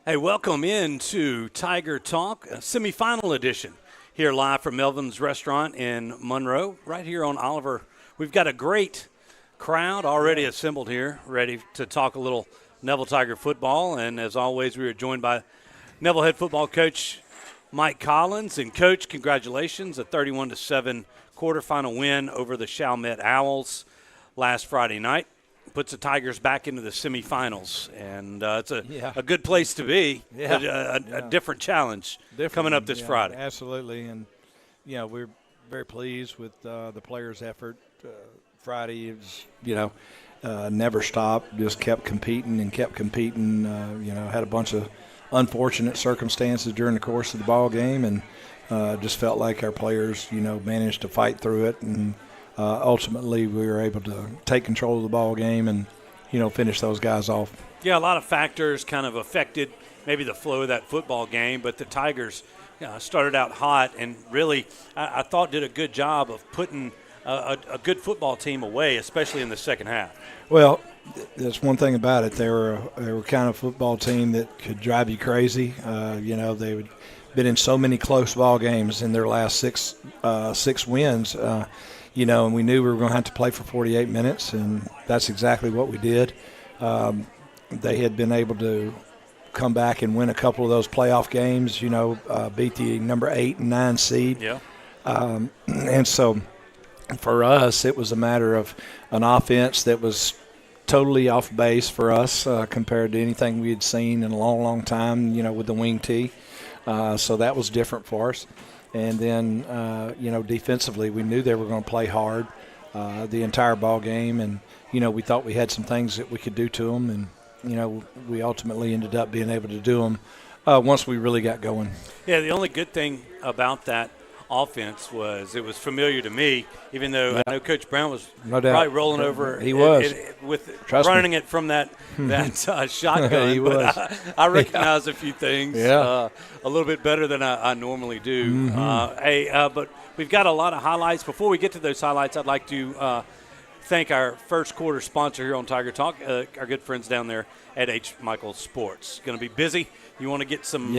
Hey, welcome into Tiger Talk, semifinal edition, here live from Melvin's Restaurant in Monroe, right here on Oliver. We've got a great crowd already assembled here, ready to talk a little Neville Tiger football. And as always, we are joined by Neville head football coach Mike Collins. And coach, congratulations, a 31-7 quarterfinal win over the Chalmette Owls last Friday night. Puts the Tigers back into the semifinals, and it's a good place to be, but a different challenge coming up this Friday. Absolutely, and we're very pleased with the players' effort. Friday was, never stopped, just kept competing. Had a bunch of unfortunate circumstances during the course of the ball game, and just felt like our players, managed to fight through it and. Ultimately, we were able to take control of the ball game and, finish those guys off. Yeah, a lot of factors kind of affected maybe the flow of that football game, but the Tigers started out hot and really, I thought, did a good job of putting a good football team away, especially in the second half. Well, there's one thing about it. They were kind of football team that could drive you crazy. They would been in so many close ball games in their last six wins. And we knew we were going to have to play for 48 minutes, and that's exactly what we did. They had been able to come back and win a couple of those playoff games, beat the number 8 and 9 seed. Yeah. And so for us, it was a matter of an offense that was totally off base for us compared to anything we had seen in a long, long time, with the wing tee. So that was different for us. And then, defensively, we knew they were going to play hard the entire ball game. And, we thought we had some things that we could do to them. And, we ultimately ended up being able to do them once we really got going. Yeah, the only good thing about that offense was it was familiar to me, even though I know Coach Brown was probably rolling over. He was. With running it from that shotgun. He was. But I recognize a few things a little bit better than I normally do. Mm-hmm. But we've got a lot of highlights. Before we get to those highlights, I'd like to thank our first quarter sponsor here on Tiger Talk, our good friends down there at H. Michael Sports. Going to be busy. You want to get some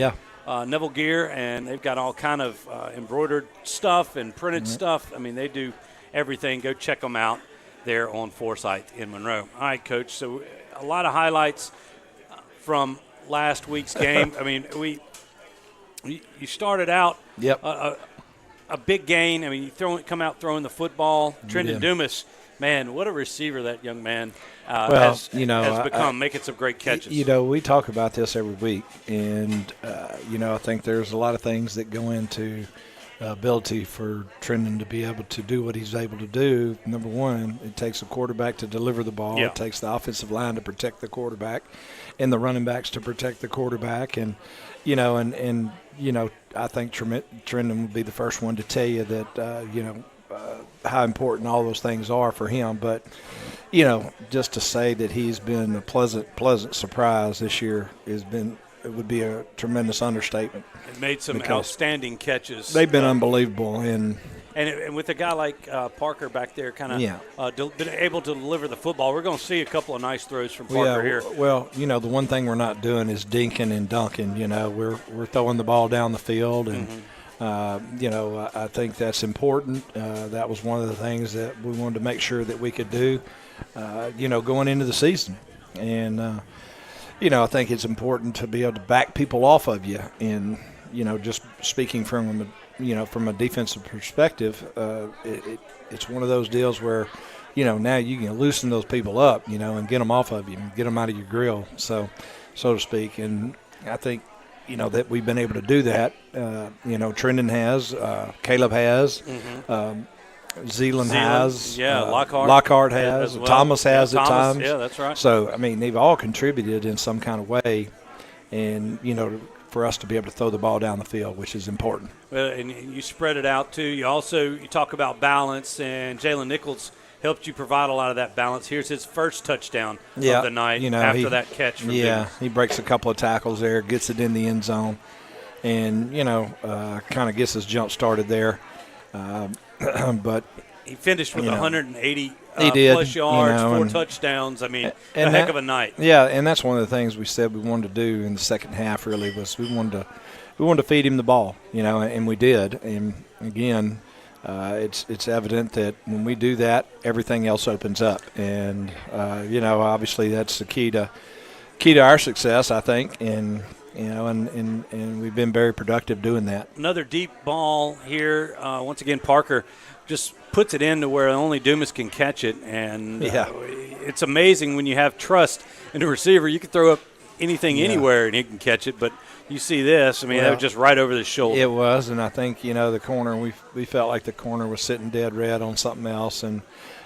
Neville gear, and they've got all kind of embroidered stuff and printed stuff. I mean, they do everything. Go check them out there on Forsyth in Monroe. All right, Coach, so a lot of highlights from last week's game. I mean, you started out a big gain. I mean, you come out throwing the football. Trendon Dumas, man, what a receiver that young man has become, making some great catches. We talk about this every week, and, I think there's a lot of things that go into ability for Trendon to be able to do what he's able to do. Number one, it takes a quarterback to deliver the ball. Yeah. It takes the offensive line to protect the quarterback and the running backs to protect the quarterback. And, I think Trendon would be the first one to tell you that, how important all those things are for him. But, just to say that he's been a pleasant surprise this year it would be a tremendous understatement. It made some outstanding catches. They've been unbelievable. And with a guy like Parker back there kind of been able to deliver the football, we're going to see a couple of nice throws from Parker here. Well, the one thing we're not doing is dinking and dunking. We're throwing the ball down the field and I think that's important. That was one of the things that we wanted to make sure that we could do, going into the season. And, I think it's important to be able to back people off of you. And, just speaking from a defensive perspective, it's one of those deals where, now you can loosen those people up, and get them off of you and get them out of your grill, so to speak. And I think, that we've been able to do that. Trendon has, Kaleb has, Zeeland has, Lockhart has, well. Thomas has at times. Yeah, that's right. So, they've all contributed in some kind of way, and, for us to be able to throw the ball down the field, which is important. Well, and you spread it out, too. You talk about balance, and Jalen Nichols helped you provide a lot of that balance. Here's his first touchdown of the night after that catch from Dumas. He breaks a couple of tackles there, gets it in the end zone, and, kind of gets his jump started there. But he finished with 180 He did, plus yards, 4 and touchdowns. I mean, and a heck of a night. Yeah, and that's one of the things we said we wanted to do in the second half. Really, was we wanted to feed him the ball, and we did. And again, it's evident that when we do that, everything else opens up. And obviously that's the key to our success, I think. And and we've been very productive doing that. Another deep ball here. Once again, Parker just puts it in to where only Dumas can catch it. And it's amazing when you have trust in a receiver. You can throw up anything anywhere and he can catch it. But you see this. I mean, that was just right over the shoulder. It was, and I think, the corner, we felt like the corner was sitting dead red on something else. And,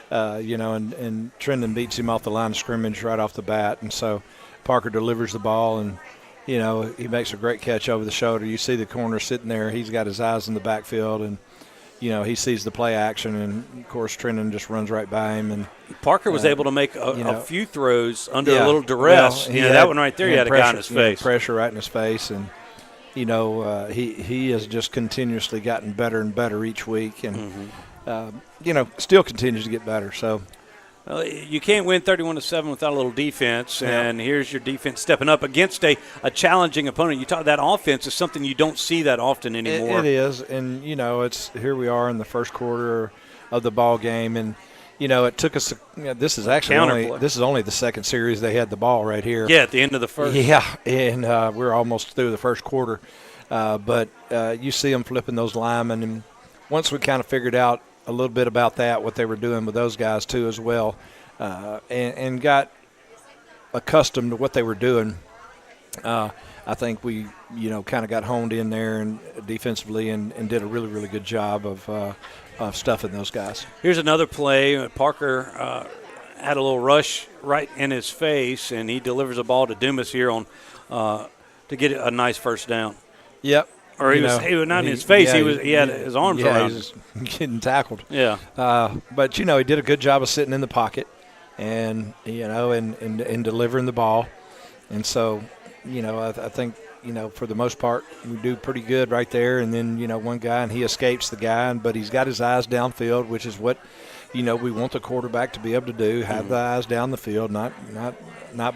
and Trendon beats him off the line of scrimmage right off the bat. And so Parker delivers the ball and, he makes a great catch over the shoulder. You see the corner sitting there. He's got his eyes in the backfield, and, he sees the play action. And, of course, Trendon just runs right by him. And Parker was able to make a few throws under a little duress. Well, that one right there, he had a guy in his face. Pressure right in his face. And, he has just continuously gotten better and better each week. And, still continues to get better. So. You can't win 31-7 without a little defense, and here's your defense stepping up against a challenging opponent. You talk that offense is something you don't see that often anymore. It is, and it's here we are in the first quarter of the ball game, and it took us. This is actually only the second series they had the ball right here. Yeah, at the end of the first. Yeah, and we're almost through the first quarter, but you see them flipping those linemen, and once we kind of figured out a little bit about that, what they were doing with those guys too as well, and got accustomed to what they were doing. I think we, kind of got honed in there and defensively and did a really, really good job of stuffing those guys. Here's another play. Parker had a little rush right in his face, and he delivers a ball to Dumas here on to get a nice first down. Yep. Or he was not in his face. He had his arms around. He was getting tackled. Yeah. But he did a good job of sitting in the pocket, and and delivering the ball, and so I think for the most part we do pretty good right there. And then one guy and he escapes the guy, but he's got his eyes downfield, which is what we want the quarterback to be able to do. Have the eyes down the field, not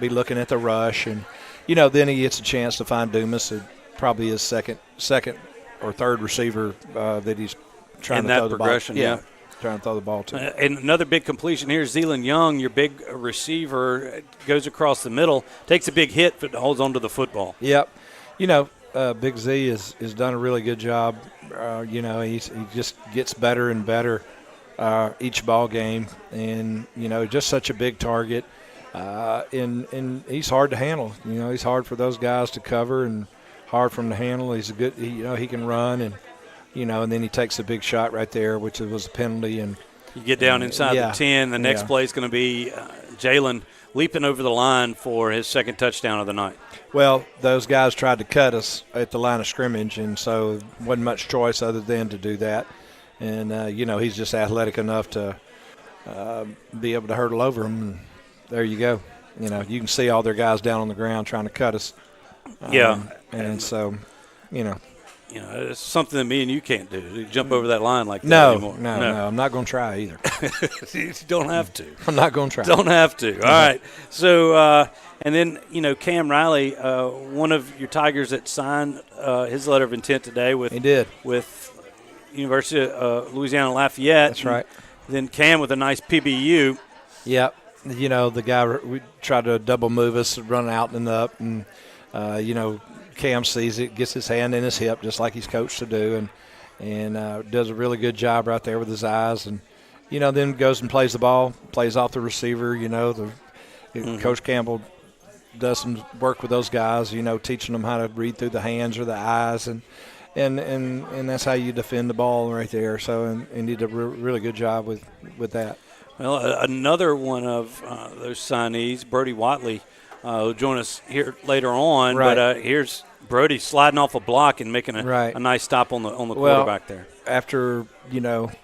be looking at the rush, and then he gets a chance to find Dumas. Probably his second or third receiver that he's trying to throw the ball. Yeah, trying to throw the ball to. And another big completion here. Zealand Young, your big receiver, goes across the middle, takes a big hit, but holds on to the football. Yep. Big Z has done a really good job. He just gets better and better each ball game, and just such a big target. And he's hard to handle. He's hard for those guys to cover and hard for him to handle. He's a good, he can run, and and then he takes a big shot right there, which was a penalty. And you get down inside the 10. The next play is going to be Jalen leaping over the line for his second touchdown of the night. Well, those guys tried to cut us at the line of scrimmage, and so wasn't much choice other than to do that. And he's just athletic enough to be able to hurdle over him. And there you go. You can see all their guys down on the ground trying to cut us. And so, it's something that me and you can't do. You jump over that line like that anymore. No, I'm not going to try either. You don't have to. I'm not going to try. Don't have to. All right. So, and then, Cam Riley, one of your Tigers that signed his letter of intent today with University of Louisiana Lafayette. That's right. Then Cam with a nice PBU. Yep. The guy, we tried to double move us, run out and up, and Cam sees it, gets his hand in his hip just like he's coached to do, and does a really good job right there with his eyes, and then goes and plays the ball, plays off the receiver. Coach Campbell does some work with those guys, teaching them how to read through the hands or the eyes, and that's how you defend the ball right there. So and did a really good job with that. Well, another one of those signees, Brody Whatley, will join us here later on. Right. But here's Brody sliding off a block and making a nice stop on the quarterback there. After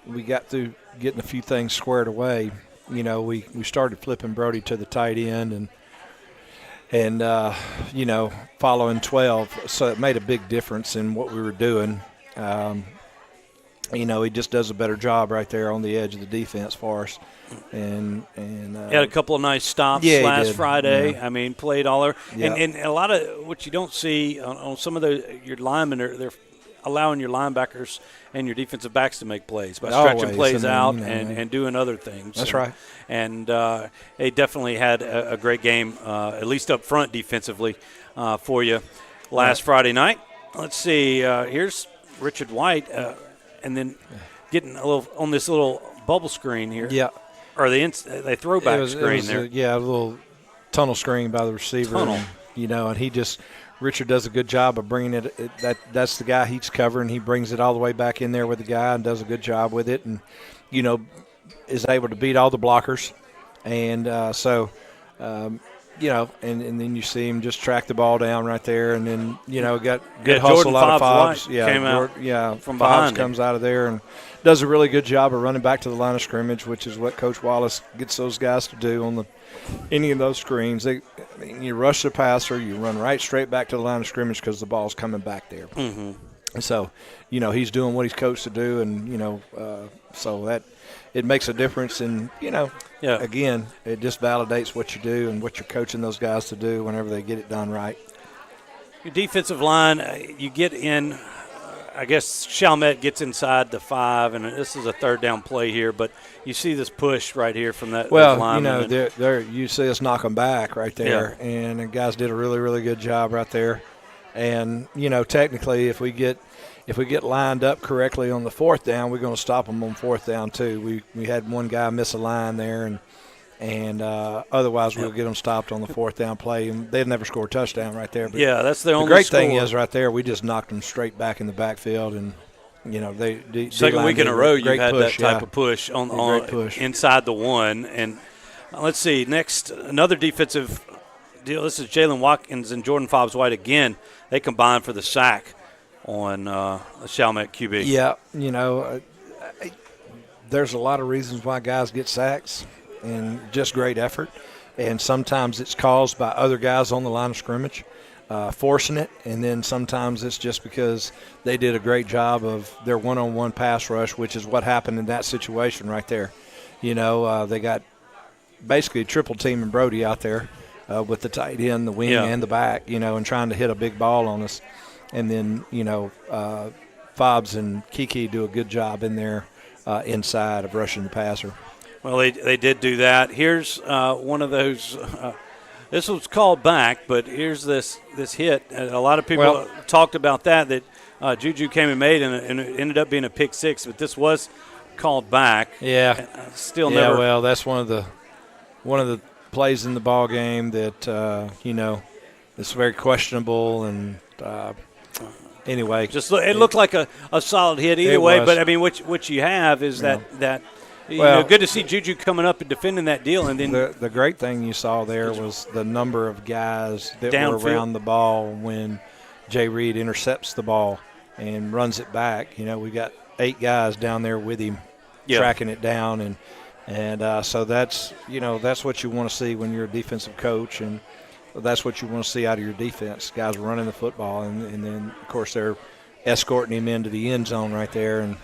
we got through getting a few things squared away, we started flipping Brody to the tight end and following 12. So it made a big difference in what we were doing. he just does a better job right there on the edge of the defense for us. And he had a couple of nice stops last Friday. Yeah. I mean, played all over. Yeah. And a lot of what you don't see on some of your linemen, they're allowing your linebackers and your defensive backs to make plays by stretching plays out and doing other things. That's right. And they definitely had a great game, at least up front defensively, for you last Friday night. Let's see. Here's Richard White, and then getting a little on this little bubble screen here. Yeah. Or they throwback screen there. A little tunnel screen by the receiver. And, and Richard does a good job of bringing it. That's the guy he's covering. He brings it all the way back in there with the guy and does a good job with it, and is able to beat all the blockers, and and then you see him just track the ball down right there, and then got good hustle out of Fobbs. Came out from Fobbs behind comes out of there and does a really good job of running back to the line of scrimmage, which is what Coach Wallace gets those guys to do on any of those screens. You rush the passer, you run right straight back to the line of scrimmage because the ball's coming back there. Mm-hmm. And so, he's doing what he's coached to do, and so that it makes a difference. And again, it just validates what you do and what you're coaching those guys to do whenever they get it done right. Your defensive line, you get in. I guess Chalmette gets inside the 5, and this is a third down play here, but you see this push right here from that lineman. There you see us knock them back right there, and the guys did a really, really good job right there. And, technically if we get lined up correctly on the 4th down, we're going to stop them on 4th down too. We had one guy miss a line there, and otherwise we'll get them stopped on the 4th down play, and they'd never score a touchdown right there. But that's the only great score. thing is right there we just knocked them straight back in the backfield, and second week in a row you've had push, that type of push on push inside the 1. And let's see, next another defensive deal. This is Jalen Watkins and Jordan Fobbs-White again. They combined for the sack on Chalmette QB. Yeah, there's a lot of reasons why guys get sacks, and just great effort. And sometimes it's caused by other guys on the line of scrimmage forcing it, and then sometimes it's just because they did a great job of their one-on-one pass rush, which is what happened in that situation right there. They got basically triple teaming Brody out there with the tight end, the wing, and the back, and trying to hit a big ball on us. And then, Fobbs and Kiki do a good job in there inside of rushing the passer. Well, they did do that. Here's one of those this was called back, but here's this hit. A lot of people talked about that Juju came and made, and it ended up being a pick 6, but this was called back. Yeah. Still never. Yeah, well, that's one of the plays in the ball game that, it's very questionable, and anyway. It looked like a solid hit either way, but, I mean, what you have is that good to see Juju coming up and defending that deal. And then the great thing you saw there was the number of guys that were around the ball when Jay Reed intercepts the ball and runs it back. We got 8 guys down there with him tracking it down, and so that's what you want to see when you're a defensive coach, and that's what you want to see out of your defense. Guys running the football, and then of course they're escorting him into the end zone right there, and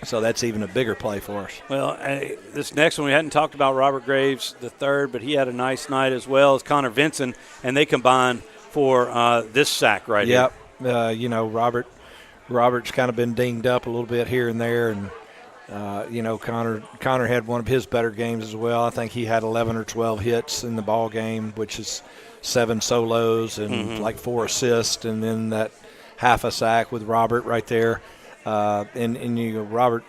so that's even a bigger play for us. Well, this next one we hadn't talked about Robert Graves III, but he had a nice night as well as Connor Vinson, and they combined for this sack right here. Yep. Robert's kind of been dinged up a little bit here and there, and Connor had one of his better games as well. I think he had 11 or 12 hits in the ball game, which is 7 solos and like 4 assists, and then that half a sack with Robert right there. Robert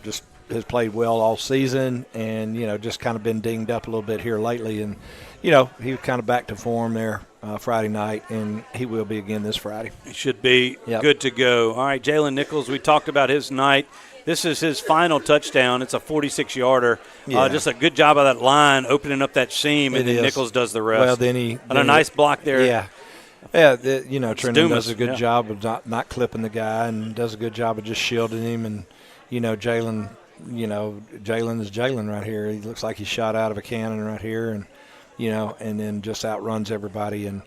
just has played well all season, and just kind of been dinged up a little bit here lately, and he was kind of back to form there Friday night, and he will be again this Friday. He should be good to go. All right, Jalen Nichols, we talked about his night. This is his final touchdown. It's a 46-yarder. Just a good job of that line, opening up that seam, and then Nichols does the rest. Well, then a nice block there. Yeah. Yeah, Trenton does a good job of not clipping the guy, and does a good job of just shielding him. And, Jalen is Jalen right here. He looks like he shot out of a cannon right here, and, and then just outruns everybody. And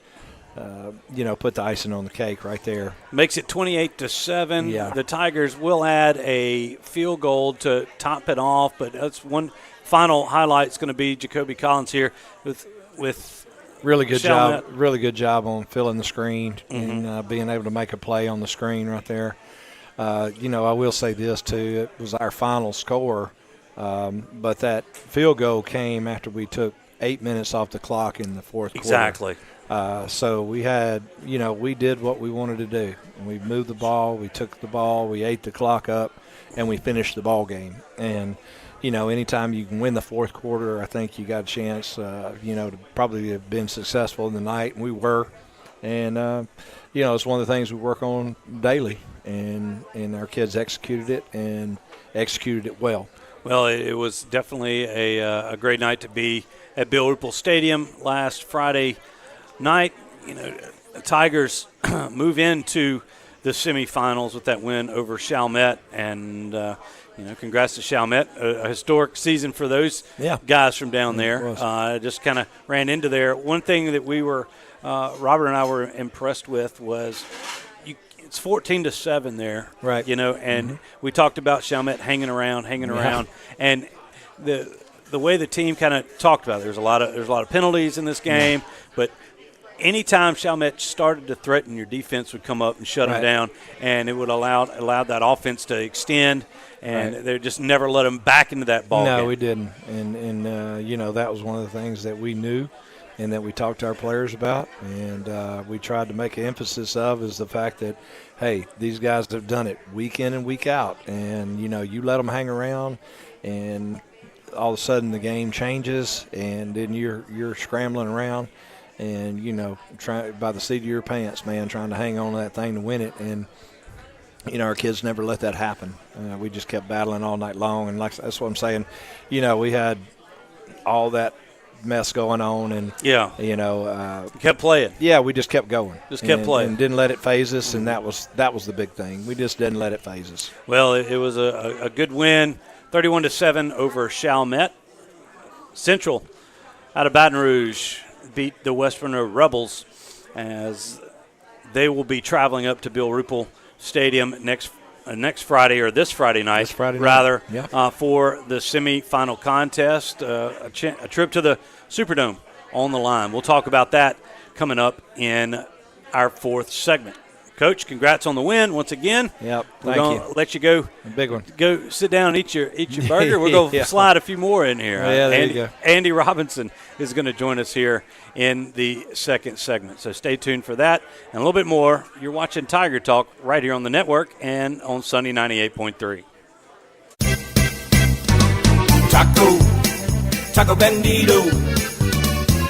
put the icing on the cake right there. Makes it 28-7. Yeah. The Tigers will add a field goal to top it off, but that's one final highlight. Is going to be Jacoby Collins here with really good Chalmette. job. Really good job on filling the screen and being able to make a play on the screen right there. I will say this too. It was our final score, but that field goal came after we took 8 minutes off the clock in the fourth quarter. Exactly. So we had, we did what we wanted to do. We moved the ball, we took the ball, we ate the clock up, and we finished the ball game. And, anytime you can win the fourth quarter, I think you got a chance, to probably have been successful in the night, and we were. And, it's one of the things we work on daily, and our kids executed it and executed it well. Well, it was definitely a great night to be at Bill Ruppel Stadium last Friday night. The Tigers move into the semifinals with that win over Chalmette, and congrats to Chalmette. A historic season for those guys from down there. Just kind of ran into there. One thing that we were, Robert and I were impressed with was it's 14-7 there, right? And we talked about Chalmette hanging around, and the way the team kind of talked about it, there's a lot of penalties in this game, but anytime Chalmette started to threaten, your defense would come up and shut them down, and it would allow that offense to extend, and they just never let them back into that ball game. No, we didn't, and that was one of the things that we knew and that we talked to our players about, and we tried to make an emphasis of is the fact that, hey, these guys have done it week in and week out, and, you let them hang around, and all of a sudden the game changes, and then you're scrambling around, and try by the seat of your pants, man, trying to hang on to that thing to win it. And our kids never let that happen. We just kept battling all night long, and that's what I'm saying. We had all that mess going on, and kept playing. Yeah, we just kept going. Kept playing, and didn't let it phase us, and that was the big thing. We just didn't let it phase us. Well, it was a good win, 31-7 over Chalmette. Central out of Baton Rouge beat the West Monroe Rebels as they will be traveling up to Bill Ruppel Stadium next Friday, or this Friday night, for the semifinal contest, a trip to the Superdome on the line. We'll talk about that coming up in our fourth segment. Coach, congrats on the win once again. Yep, We're going to let you go. A big one. Go sit down and eat your burger. We're going to slide a few more in here. Yeah, there you go. Andy Robinson is going to join us here in the second segment. So stay tuned for that and a little bit more. You're watching Tiger Talk right here on the network and on Sunny 98.3. Taco Bandito.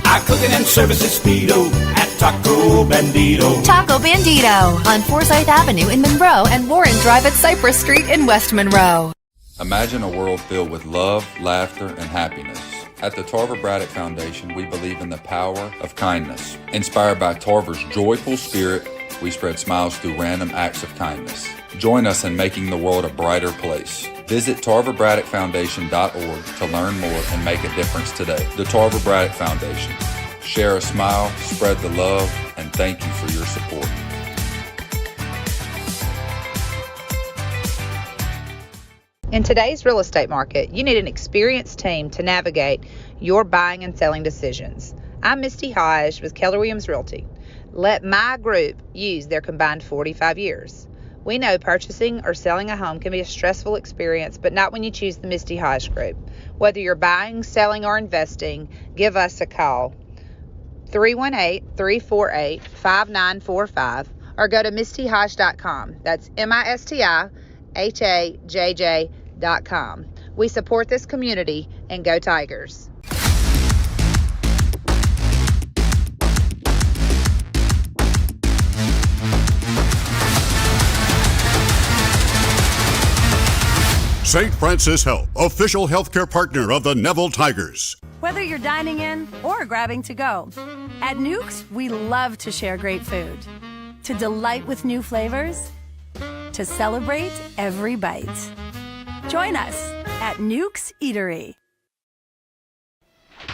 Our cooking and service is speedo at Taco Bandito. Taco Bandito on Forsyth Avenue in Monroe and Warren Drive at Cypress Street in West Monroe. Imagine a world filled with love, laughter, and happiness. At the Tarver Braddock Foundation, we believe in the power of kindness. Inspired by Tarver's joyful spirit, we spread smiles through random acts of kindness. Join us in making the world a brighter place. Visit TarverBraddockFoundation.org to learn more and make a difference today. The Tarver Braddock Foundation. Share a smile, spread the love, and thank you for your support. In today's real estate market, you need an experienced team to navigate your buying and selling decisions. I'm Misty Hodge with Keller Williams Realty. Let my group use their combined 45 years. We know purchasing or selling a home can be a stressful experience, but not when you choose the Misty Hodge Group. Whether you're buying, selling, or investing, give us a call. 318-348-5945 or go to mistyhodge.com. That's MISTIHAJJ.com. We support this community, and go Tigers. St. Francis Health, official healthcare partner of the Neville Tigers. Whether you're dining in or grabbing to go, at Nukes, we love to share great food, to delight with new flavors, to celebrate every bite. Join us at Nukes Eatery.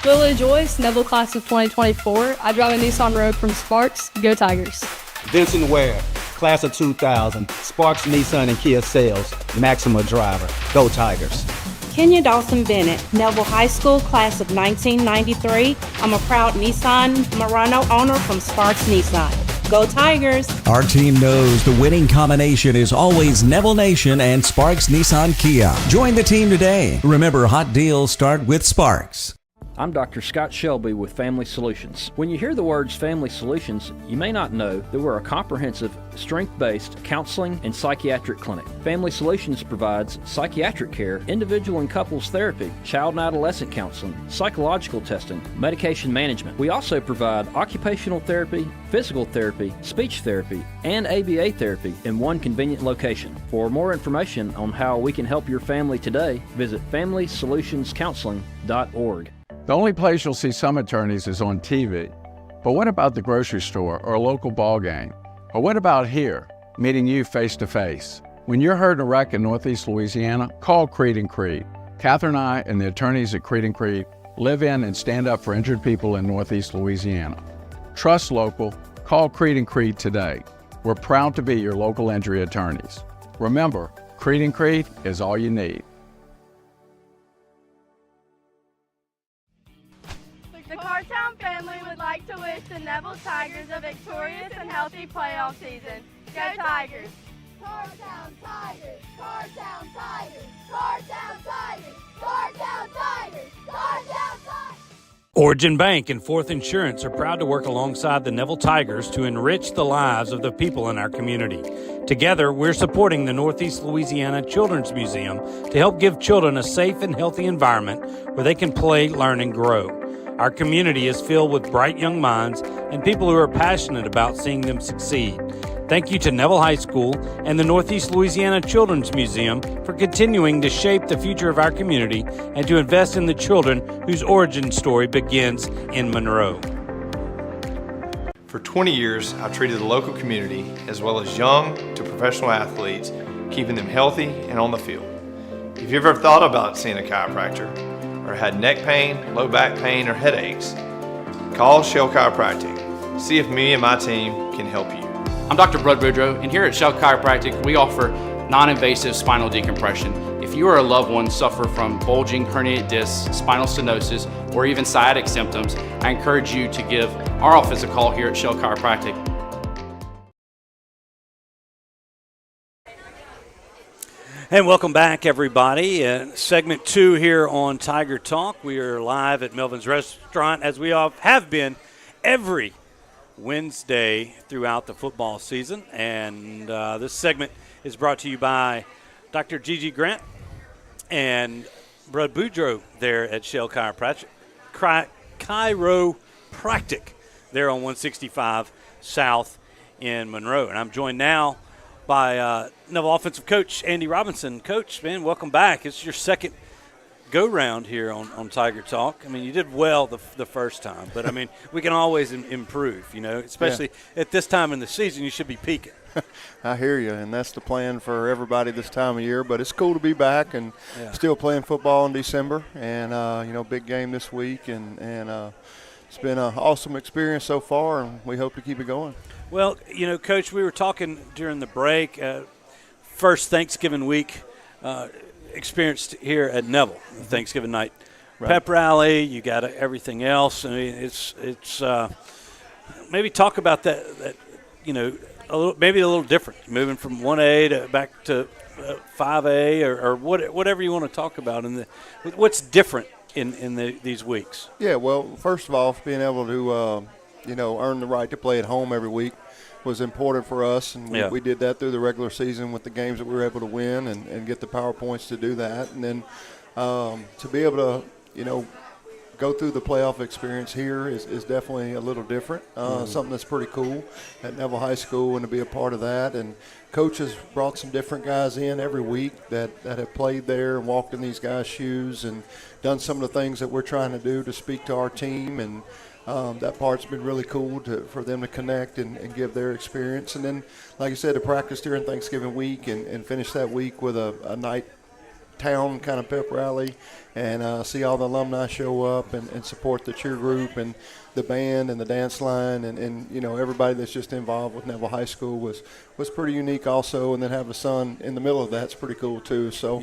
Lily Joyce, Neville class of 2024. I drive a Nissan Rogue from Sparks. Go Tigers. Vincent Ware, class of 2000, Sparks Nissan and Kia sales, Maxima driver. Go Tigers. Kenya Dawson Bennett, Neville High School, class of 1993. I'm a proud Nissan Murano owner from Sparks Nissan. Go Tigers! Our team knows the winning combination is always Neville Nation and Sparks Nissan Kia. Join the team today. Remember, hot deals start with Sparks. I'm Dr. Scott Shelby with Family Solutions. When you hear the words Family Solutions, you may not know that we're a comprehensive, strength-based counseling and psychiatric clinic. Family Solutions provides psychiatric care, individual and couples therapy, child and adolescent counseling, psychological testing, medication management. We also provide occupational therapy, physical therapy, speech therapy, and ABA therapy in one convenient location. For more information on how we can help your family today, visit FamilySolutionsCounseling.org. The only place you'll see some attorneys is on TV. But what about the grocery store or a local ball game? Or what about here, meeting you face to face? When you're hurt in a wreck in Northeast Louisiana, call Creed & Creed. Catherine and I and the attorneys at Creed & Creed live in and stand up for injured people in Northeast Louisiana. Trust local, call Creed & Creed today. We're proud to be your local injury attorneys. Remember, Creed & Creed is all you need. The Cartown family would like to wish the Neville Tigers a victorious and healthy playoff season. Go Tigers! Cartown Tigers! Cartown Tigers! Cartown Tigers! Cartown Tigers! Cartown Tigers! Origin Bank and Fourth Insurance are proud to work alongside the Neville Tigers to enrich the lives of the people in our community. Together, we're supporting the Northeast Louisiana Children's Museum to help give children a safe and healthy environment where they can play, learn, and grow. Our community is filled with bright young minds and people who are passionate about seeing them succeed. Thank you to Neville High School and the Northeast Louisiana Children's Museum for continuing to shape the future of our community and to invest in the children whose origin story begins in Monroe. For 20 years, I've treated the local community as well as young to professional athletes, keeping them healthy and on the field. If you've ever thought about seeing a chiropractor, or had neck pain, low back pain, or headaches, call Shell Chiropractic. See if me and my team can help you. I'm Dr. Brud Boudreaux, and here at Shell Chiropractic, we offer non-invasive spinal decompression. If you or a loved one suffer from bulging, herniated discs, spinal stenosis, or even sciatic symptoms, I encourage you to give our office a call here at Shell Chiropractic. And welcome back, everybody. Segment 2 here on Tiger Talk. We are live at Melvin's Restaurant, as we have been every Wednesday throughout the football season. And this segment is brought to you by Dr. Gigi Grant and Brud Boudreaux there at Shell Chiropractic there on 165 South in Monroe. And I'm joined now by Neville offensive coach Andy Robinson. Coach, man, welcome back. It's your second go-round here on Tiger Talk. I mean, you did well the first time, but, I mean, we can always improve, you know, especially at this time in the season. You should be peaking. I hear you, and that's the plan for everybody this time of year. But it's cool to be back and still playing football in December, and, you know, big game this week, and it's been an awesome experience so far, and we hope to keep it going. Well, you know, Coach, we were talking during the break, first Thanksgiving week experienced here at Neville, Thanksgiving night. Right. Pep rally, you got everything else. I mean, it's maybe talk about that, you know, maybe a little different, moving from 1A to back to 5A or whatever you want to talk about. What's different in these weeks? Yeah, well, first of all, being able to you know, earn the right to play at home every week was important for us, and we did that through the regular season with the games that we were able to win and get the power points to do that. And then to be able to, you know, go through the playoff experience here is definitely a little different, something that's pretty cool at Neville High School, and to be a part of that. And coaches brought some different guys in every week that have played there and walked in these guys' shoes and done some of the things that we're trying to do to speak to our team. And that part's been really cool for them to connect and give their experience. And then, like I said, to practice during Thanksgiving week and finish that week with a night town kind of pep rally and see all the alumni show up and support the cheer group and the band and the dance line and you know, everybody that's just involved with Neville High School was pretty unique also, and then have a son in the middle of that's pretty cool too. So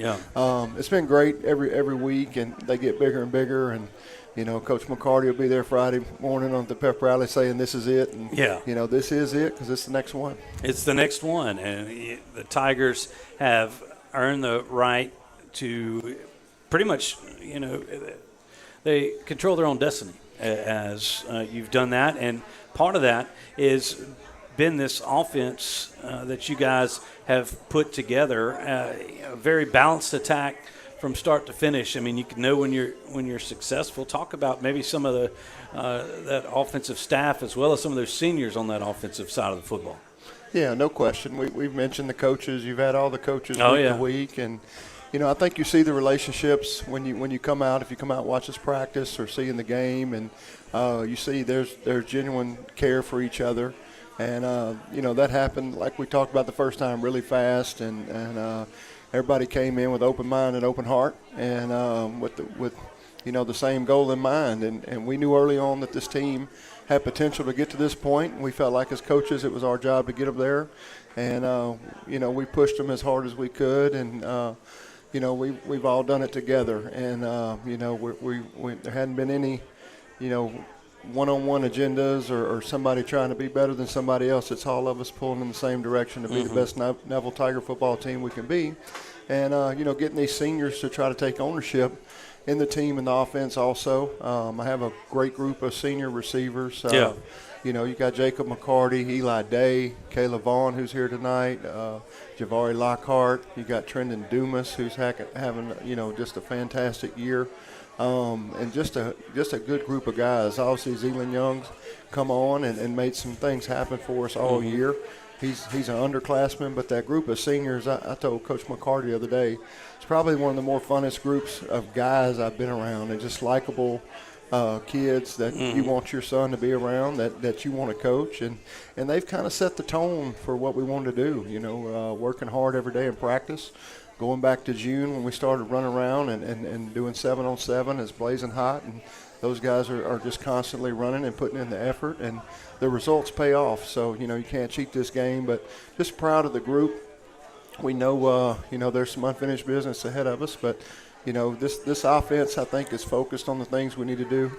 it's been great every week, and they get bigger and bigger, and you know, Coach McCarty will be there Friday morning on the pep rally saying this is it, and you know, this is it because it's the next one. It's the next one, and the Tigers have earned the right to pretty much, you know, they control their own destiny as you've done that, and part of that is been this offense that you guys have put together, a very balanced attack from start to finish. I mean, you can know when you're successful. Talk about maybe some of the that offensive staff as well as some of those seniors on that offensive side of the football. Yeah, no question. We've mentioned the coaches. You've had all the coaches week to week, and you know, I think you see the relationships when you come out. If you come out and watch us practice or see in the game, and you see there's genuine care for each other, and you know, that happened like we talked about the first time really fast, and everybody came in with open mind and open heart, and with you know, the same goal in mind, and we knew early on that this team had potential to get to this point, and we felt like as coaches it was our job to get them there, and you know, we pushed them as hard as we could, and you know, we've all done it together, and you know, we there hadn't been any, you know, one-on-one agendas or somebody trying to be better than somebody else. It's all of us pulling in the same direction to be the best Neville Tiger football team we can be, and you know, getting these seniors to try to take ownership in the team and the offense also. I have a great group of senior receivers. You know, you got Jacob McCarty, Eli Day, Kaleb Vaughn, who's here tonight, Javari Lockhart. You got Trendon Dumas, who's having, you know, just a fantastic year, and just a good group of guys. Obviously, Zealand Young's come on and made some things happen for us all year. He's an underclassman, but that group of seniors, I told Coach McCarty the other day, it's probably one of the more funnest groups of guys I've been around, and just likable kids that you want your son to be around, that you want to coach, and they've kind of set the tone for what we want to do, you know, working hard every day in practice, going back to June when we started running around and doing 7-on-7, it's blazing hot, and those guys are just constantly running and putting in the effort, and the results pay off. So, you know, you can't cheat this game, but just proud of the group. We know, you know, there's some unfinished business ahead of us, but you know, this offense, I think, is focused on the things we need to do.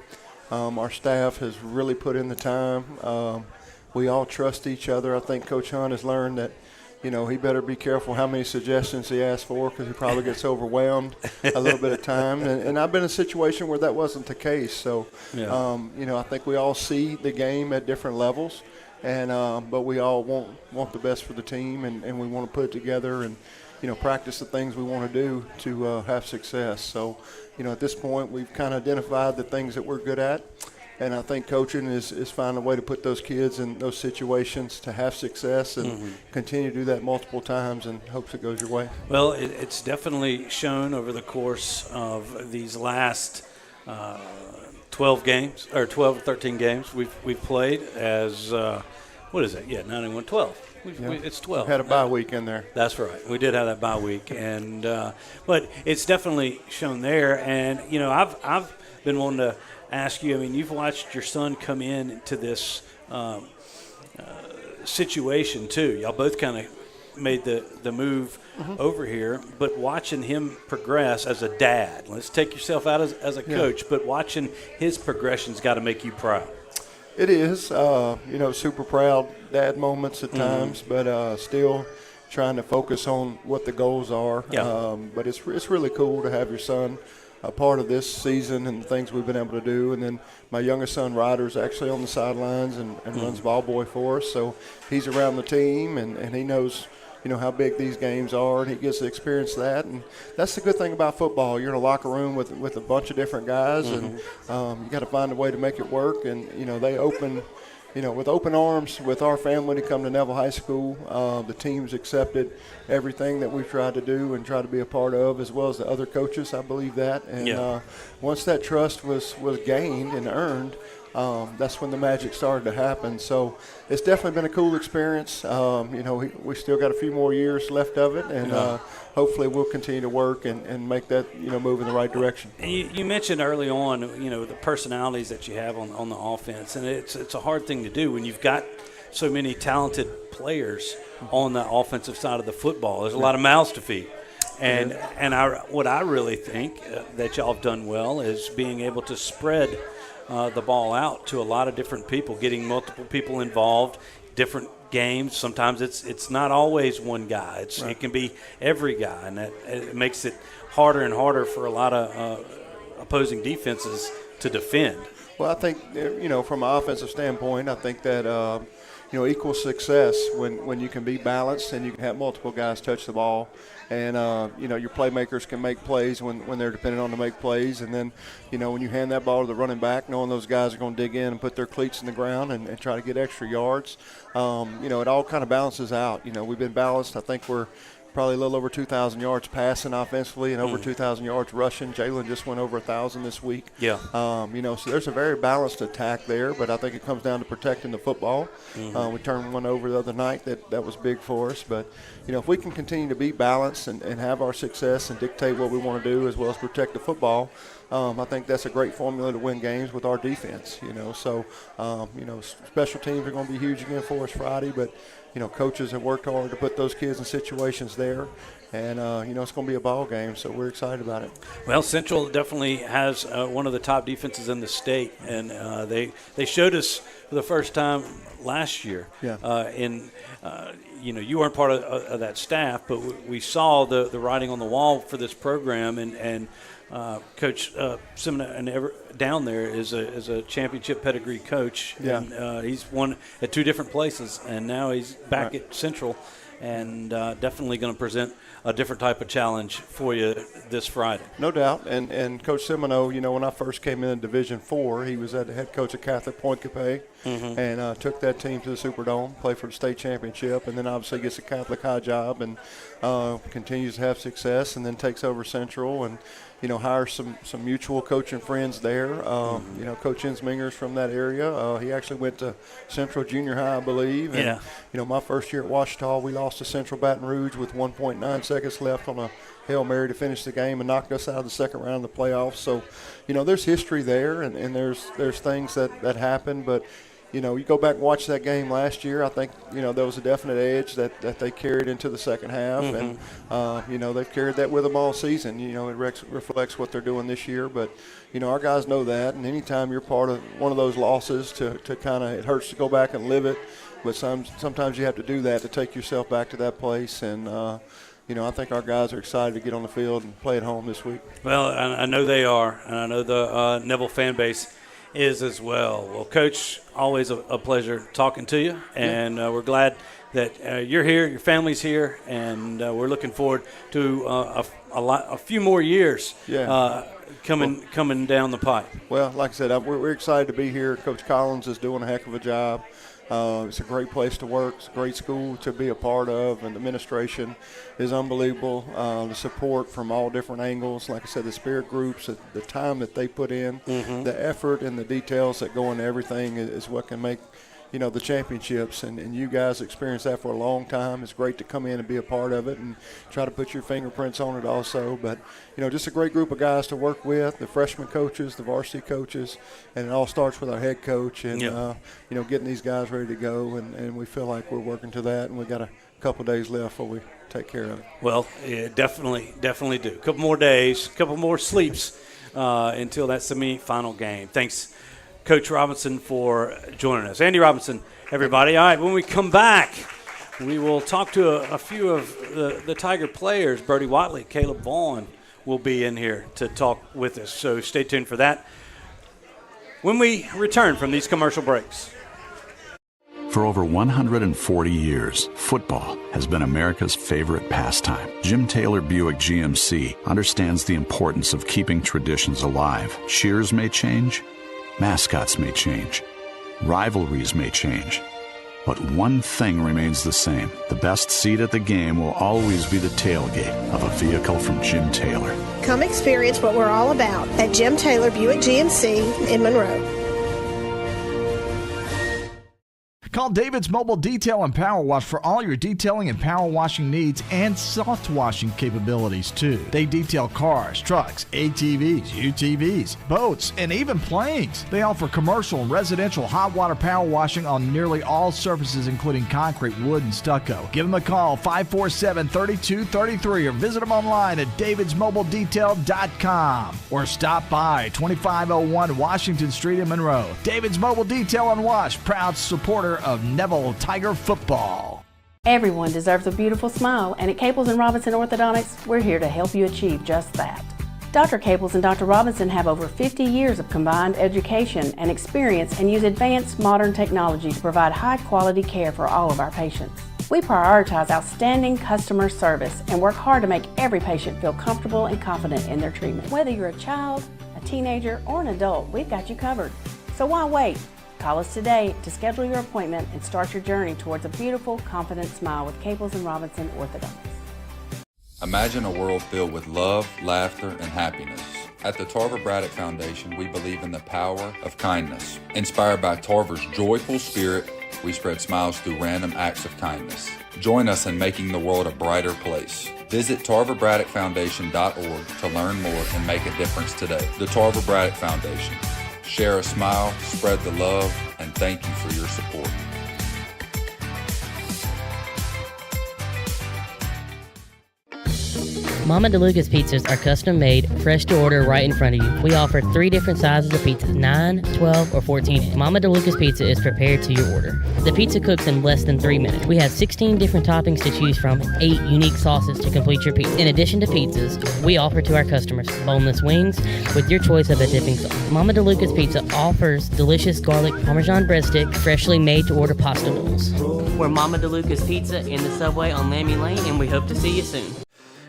Our staff has really put in the time. We all trust each other. I think Coach Hunt has learned that, you know, he better be careful how many suggestions he asks for, because he probably gets overwhelmed a little bit of time. And I've been in a situation where that wasn't the case. So, you know, I think we all see the game at different levels, and but we all want the best for the team, and we want to put it together and, you know, practice the things we want to do to have success. So, you know, at this point, we've kind of identified the things that we're good at, and I think coaching is finding a way to put those kids in those situations to have success and continue to do that multiple times, and hopes it goes your way. Well, it's definitely shown over the course of these last 12 games, or 12 or 13 games we've played as, what is it? Yeah, 91, 12. It's 12. We had a bye week in there. That's right. We did have that bye week, and but it's definitely shown there. And you know, I've been wanting to ask you. I mean, you've watched your son come into this situation too. Y'all both kind of made the move over here, but watching him progress as a dad. Let's take yourself out as a coach, but watching his progression's got to make you proud. It is, you know, super proud dad moments at times, but still trying to focus on what the goals are. But it's really cool to have your son a part of this season and the things we've been able to do. And then my youngest son, Ryder's actually on the sidelines and runs ball boy for us. So he's around the team, and he knows, you know, how big these games are, and he gets to experience that. And that's the good thing about football. You're in a locker room with a bunch of different guys, and you got to find a way to make it work. And, you know, they open, you know, with open arms with our family to come to Neville High School. The team's accepted everything that we've tried to do and try to be a part of, as well as the other coaches. I believe that. And once that trust was gained and earned, that's when the magic started to happen. So it's definitely been a cool experience. We still got a few more years left of it, and hopefully we'll continue to work and make that move in the right direction. And you mentioned early on, the personalities that you have on the offense, and it's a hard thing to do when you've got so many talented players on the offensive side of the football. There's a lot of mouths to feed. And what I really think that y'all have done well is being able to spread the ball out to a lot of different people, getting multiple people involved, different games. Sometimes it's not always one guy. It can be every guy, and it makes it harder and harder for a lot of opposing defenses to defend. Well, I think, from an offensive standpoint, I think that, equal success when you can be balanced and you can have multiple guys touch the ball. And, your playmakers can make plays when they're dependent on to make plays. And then, when you hand that ball to the running back, knowing those guys are going to dig in and put their cleats in the ground and try to get extra yards, it all kind of balances out. We've been balanced. I think we're probably a little over 2,000 yards passing offensively and over 2,000 yards rushing. Jalen just went over 1,000 this week. Yeah. So there's a very balanced attack there, but I think it comes down to protecting the football. Mm-hmm. We turned one over the other night that was big for us. But, if we can continue to be balanced and have our success and dictate what we want to do as well as protect the football, I think that's a great formula to win games with our defense. So special teams are going to be huge again for us Friday, but coaches have worked hard to put those kids in situations there, and it's going to be a ball game, so we're excited about it. Well, Central definitely has one of the top defenses in the state, and they showed us for the first time last year. Yeah. You weren't part of that staff, but we saw the writing on the wall for this program, and Coach Seminar down there is a championship pedigree coach. Yeah. And he's won at two different places, and now he's back at Central, and definitely going to present a different type of challenge for you this Friday. No doubt. And Coach Semino, when I first came in Division IV, he was the head coach of Catholic Point Capay, and took that team to the Superdome, played for the state championship, and then obviously gets a Catholic high job and continues to have success, and then takes over Central and hires some mutual coaching friends there. Coach Insminger's from that area. He actually went to Central Junior High, I believe. And, my first year at Ouachita, we lost to Central Baton Rouge with 1.9 seconds left on a Hail Mary to finish the game and knocked us out of the second round of the playoffs. So, there's history there, and there's things that happen. But, you go back and watch that game last year, I think, there was a definite edge that they carried into the second half. And, they've carried that with them all season. It reflects what they're doing this year. But, our guys know that. And anytime you're part of one of those losses to kind of – it hurts to go back and live it. But sometimes you have to do that to take yourself back to that place. And, I think our guys are excited to get on the field and play at home this week. Well, I know they are. And I know the Neville fan base is as well. Well, Coach, always a pleasure talking to you, and we're glad that you're here, your family's here, and we're looking forward to a few more years coming down the pipe. Well, like I said, we're excited to be here. Coach Collins is doing a heck of a job. It's a great place to work. It's a great school to be a part of, and the administration is unbelievable. The support from all different angles. Like I said, the spirit groups, the time that they put in, the effort and the details that go into everything is what can make the championships, and you guys experienced that for a long time. It's great to come in and be a part of it and try to put your fingerprints on it also. But, just a great group of guys to work with, the freshman coaches, the varsity coaches, and it all starts with our head coach and, getting these guys ready to go, and we feel like we're working to that, and we got a couple days left before we take care of it. Well, yeah, definitely do. A couple more days, a couple more sleeps until that semi-final game. Thanks, Coach Robinson, for joining us. Andy Robinson, everybody. All right, when we come back, we will talk to a few of the Tiger players. Brody, Whatley, Kaleb, Vaughn will be in here to talk with us, so stay tuned for that when we return from these commercial breaks. For over 140 years, football has been America's favorite pastime. Jim Taylor Buick GMC understands the importance of keeping traditions alive. Cheers may change, mascots may change, rivalries may change, but one thing remains the same. The best seat at the game will always be the tailgate of a vehicle from Jim Taylor. Come experience what we're all about at Jim Taylor Buick GMC in Monroe. Call David's Mobile Detail and Power Wash for all your detailing and power washing needs and soft washing capabilities, too. They detail cars, trucks, ATVs, UTVs, boats, and even planes. They offer commercial and residential hot water power washing on nearly all surfaces, including concrete, wood, and stucco. Give them a call, 547-3233, or visit them online at davidsmobiledetail.com or stop by 2501 Washington Street in Monroe. David's Mobile Detail and Wash, proud supporter of Neville Tiger football. Everyone deserves a beautiful smile, and at Caples & Robinson Orthodontics, we're here to help you achieve just that. Dr. Caples and Dr. Robinson have over 50 years of combined education and experience and use advanced modern technology to provide high-quality care for all of our patients. We prioritize outstanding customer service and work hard to make every patient feel comfortable and confident in their treatment. Whether you're a child, a teenager, or an adult, we've got you covered. So why wait? Call us today to schedule your appointment and start your journey towards a beautiful, confident smile with Caples & Robinson Orthodontics. Imagine a world filled with love, laughter, and happiness. At the Tarver Braddock Foundation, we believe in the power of kindness. Inspired by Tarver's joyful spirit, we spread smiles through random acts of kindness. Join us in making the world a brighter place. Visit TarverBraddockFoundation.org to learn more and make a difference today. The Tarver Braddock Foundation. Share a smile, spread the love, and thank you for your support. Mama DeLuca's pizzas are custom made, fresh to order right in front of you. We offer 3 different sizes of pizzas, 9, 12, or 14. Mama DeLuca's pizza is prepared to your order. The pizza cooks in less than 3 minutes. We have 16 different toppings to choose from, 8 unique sauces to complete your pizza. In addition to pizzas, we offer to our customers boneless wings with your choice of a dipping sauce. Mama DeLuca's Pizza offers delicious garlic Parmesan breadstick, freshly made to order pasta rolls. We're Mama DeLuca's Pizza in the Subway on Lammy Lane, and we hope to see you soon.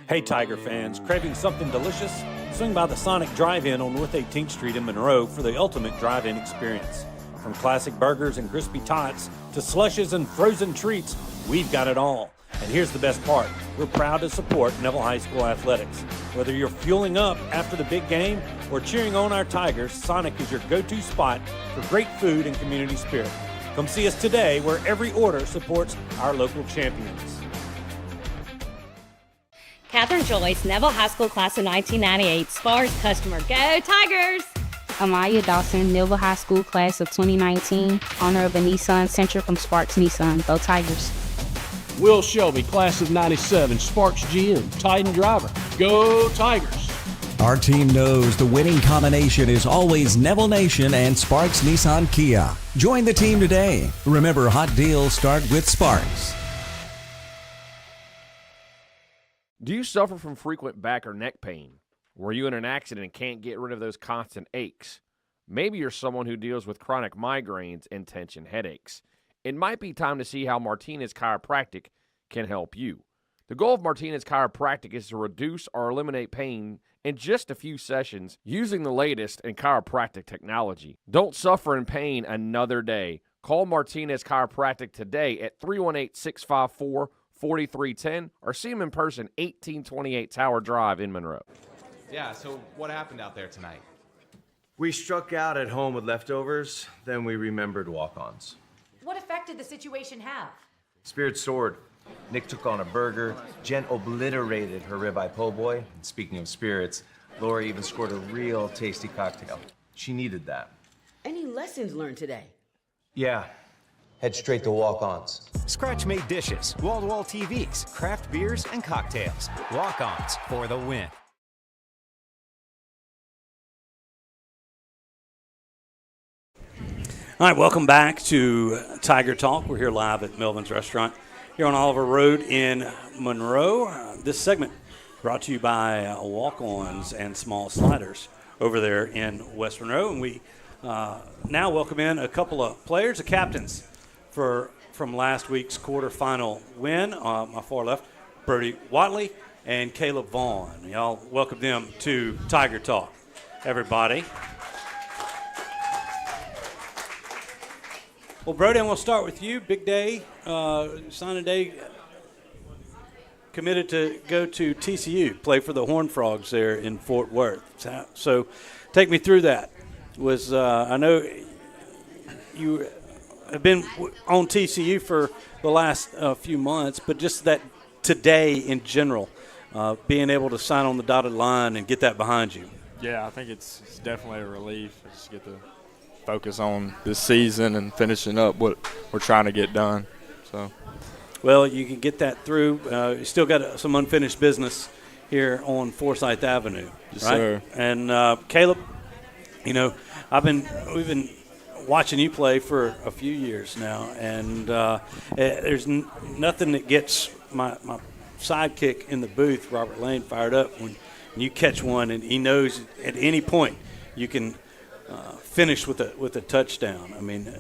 Hey Tiger fans, craving something delicious? Swing by the Sonic Drive-In on North 18th Street in Monroe for the ultimate drive-in experience. From classic burgers and crispy tots to slushes and frozen treats, we've got it all. And here's the best part, we're proud to support Neville High School athletics. Whether you're fueling up after the big game or cheering on our Tigers, Sonic is your go-to spot for great food and community spirit. Come see us today where every order supports our local champions. Catherine Joyce, Neville High School Class of 1998, Spars customer. Go Tigers! Amaya Dawson, Neville High School Class of 2019, owner of a Nissan Sentra from Sparks Nissan. Go Tigers! Will Shelby, Class of 97, Sparks GM, Titan driver. Go Tigers! Our team knows the winning combination is always Neville Nation and Sparks Nissan Kia. Join the team today. Remember, hot deals start with Sparks. Do you suffer from frequent back or neck pain? Were you in an accident and can't get rid of those constant aches? Maybe you're someone who deals with chronic migraines and tension headaches. It might be time to see how Martinez Chiropractic can help you. The goal of Martinez Chiropractic is to reduce or eliminate pain in just a few sessions using the latest in chiropractic technology. Don't suffer in pain another day. Call Martinez Chiropractic today at 318-654-4310 or see him in person, 1828 Tower Drive in Monroe. Yeah, so what happened out there tonight? We struck out at home with leftovers, then we remembered walk-ons. What effect did the situation have? Spirit soared. Nick took on a burger. Jen obliterated her ribeye po' boy. And speaking of spirits, Laura even scored a real tasty cocktail. She needed that. Any lessons learned today? Yeah. Head straight to walk-ons. Scratch-made dishes, wall-to-wall TVs, craft beers, and cocktails. Walk-ons for the win. All right, welcome back to Tiger Talk. We're here live at Melvin's Restaurant here on Oliver Road in Monroe. This segment brought to you by Walk-Ons and Small Sliders over there in West Monroe. And we now welcome in a couple of players, the captains from last week's quarterfinal win. My far left, Brody Whatley and Kaleb Vaughn. Y'all welcome them to Tiger Talk, everybody. Well, Brody, I'm going to start with you. Big day, signing day. Committed to go to TCU, play for the Horned Frogs there in Fort Worth. So take me through that. I know you have been on TCU for the last few months, but just that today in general, being able to sign on the dotted line and get that behind you. Yeah, I think it's definitely a relief. I just get to focus on this season and finishing up what we're trying to get done. So, well, you can get that through. You still got some unfinished business here on Forsyth Avenue, yes, right? Sir. And Kaleb, we've been watching you play for a few years now, and there's nothing that gets my sidekick in the booth, Robert Lane, fired up when you catch one, and he knows at any point you can finish with a touchdown. I mean,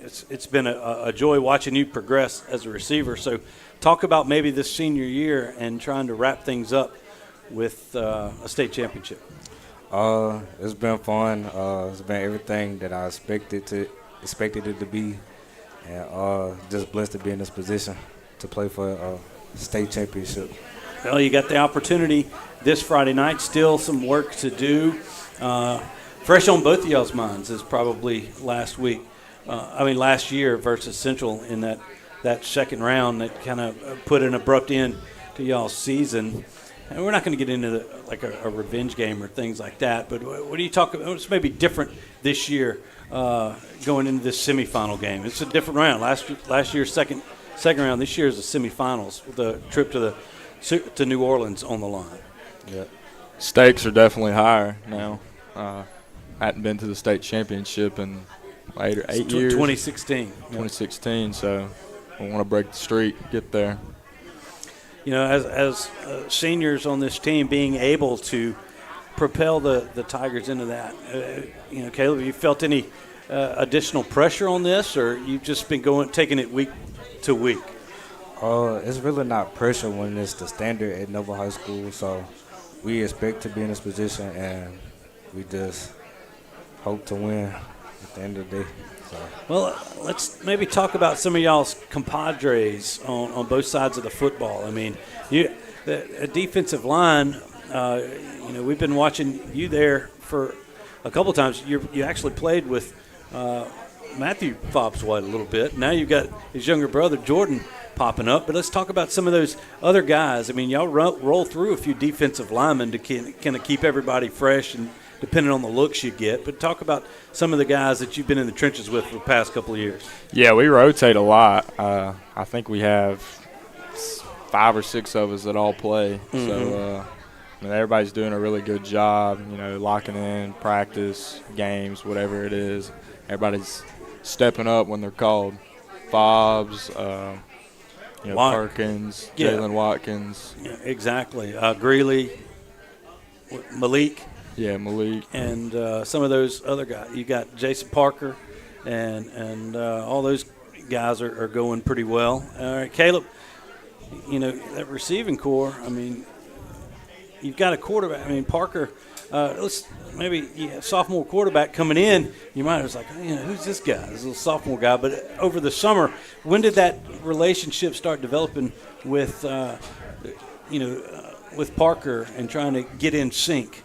it's been a joy watching you progress as a receiver. So talk about maybe this senior year and trying to wrap things up with a state championship. It's been fun. It's been everything that I expected it to be, and just blessed to be in this position to play for a state championship. Well, you got the opportunity this Friday night. Still some work to do. Fresh on both of y'all's minds is probably last year versus Central in that second round that kind of put an abrupt end to y'all's season. And we're not going to get into a revenge game or things like that, but what do you talk about? It's maybe different this year going into this semifinal game. It's a different round. Last year's second round. This year is the semifinals with a trip to New Orleans on the line. Yeah, stakes are definitely higher now. Hadn't been to the state championship in 8 years. 2016. 2016. So we want to break the streak, get there. As seniors on this team, being able to propel the Tigers into that. Kaleb, have you felt any additional pressure on this, or you've just been taking it week to week? It's really not pressure when it's the standard at Neville High School. So we expect to be in this position, and we just hope to win at the end of the day. So. Well, let's maybe talk about some of y'all's compadres on both sides of the football. I mean, the defensive line, we've been watching you there for a couple times. You actually played with Matthew Fobbs White a little bit. Now you've got his younger brother, Jordan, popping up. But let's talk about some of those other guys. I mean, y'all roll through a few defensive linemen to kind of keep everybody fresh and depending on the looks you get. But talk about some of the guys that you've been in the trenches with for the past couple of years. Yeah, we rotate a lot. I think we have 5 or 6 of us that all play. Mm-hmm. So everybody's doing a really good job, locking in, practice, games, whatever it is. Everybody's stepping up when they're called. Fobbs, Perkins, Jalen Watkins. Yeah, exactly. Greeley, Malik. Yeah, Malik. And some of those other guys. You got Jason Parker, and all those guys are going pretty well. All right, Kaleb, that receiving core, I mean, you've got a quarterback. I mean, Parker, sophomore quarterback coming in, you might have like, who's this guy? This little sophomore guy. But over the summer, when did that relationship start developing with, with Parker and trying to get in sync?